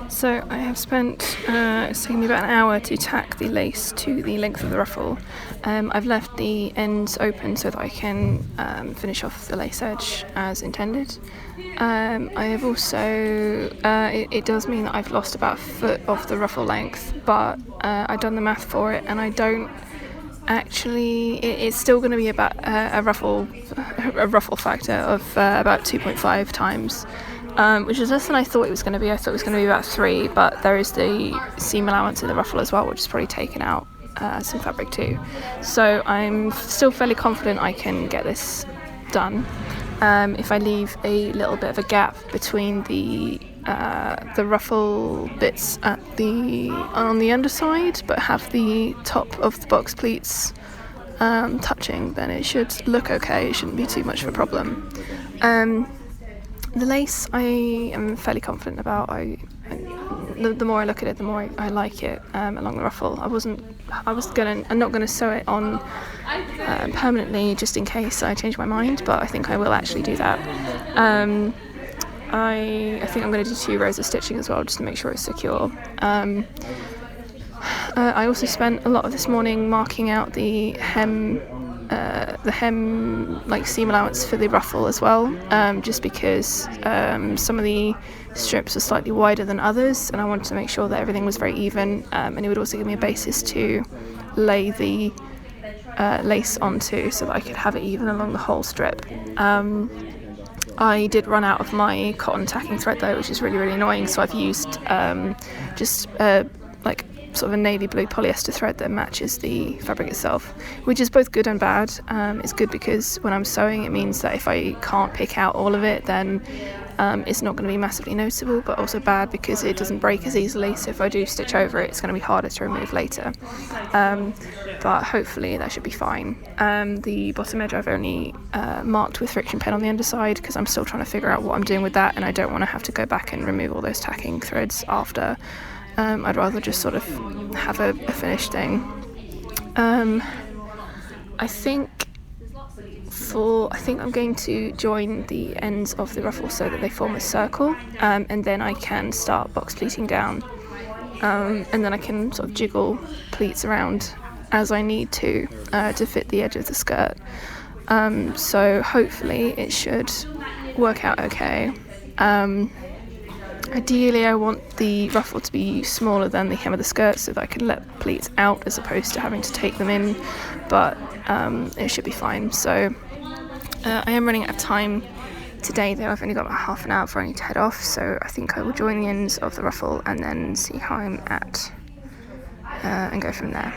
So I have spent, it's taken me about an hour to tack the lace to the length of the ruffle. I've left the ends open so that I can finish off the lace edge as intended. I have also, it does mean that I've lost about a foot of the ruffle length, but I've done the math for it and I don't actually, it's still going to be about a ruffle factor of about 2.5 times. Which is less than I thought it was going to be. I thought it was going to be about 3, but there is the seam allowance in the ruffle as well, which has probably taken out some fabric too. So I'm still fairly confident I can get this done. If I leave a little bit of a gap between the ruffle bits on the underside, but have the top of the box pleats touching, then it should look okay. It shouldn't be too much of a problem. The lace I am fairly confident about. The more I look at it, the more I like it along the ruffle. I'm not gonna sew it on permanently just in case I change my mind, but I think I will actually do that. I think I'm going to do 2 rows of stitching as well, just to make sure it's secure. I also spent a lot of this morning marking out the hem like seam allowance for the ruffle as well, just because some of the strips are slightly wider than others, and I wanted to make sure that everything was very even, and it would also give me a basis to lay the lace onto so that I could have it even along the whole strip. I did run out of my cotton tacking thread though, which is really, really annoying, so I've used just like sort of a navy blue polyester thread that matches the fabric itself, which is both good and bad. It's good because when I'm sewing, it means that if I can't pick out all of it, then it's not going to be massively noticeable, but also bad because it doesn't break as easily, so if I do stitch over it, it's going to be harder to remove later. But hopefully that should be fine. The bottom edge I've only marked with friction pen on the underside because I'm still trying to figure out what I'm doing with that, and I don't want to have to go back and remove all those tacking threads after. I'd rather just sort of have a finished thing. I think I'm going to join the ends of the ruffle so that they form a circle, and then I can start box pleating down, and then I can sort of jiggle pleats around as I need to fit the edge of the skirt. So hopefully it should work out okay. Ideally I want the ruffle to be smaller than the hem of the skirt so that I can let pleats out as opposed to having to take them in, but it should be fine. So I am running out of time today though. I've only got about half an hour before I need to head off, so I think I will join the ends of the ruffle and then see how I'm at and go from there.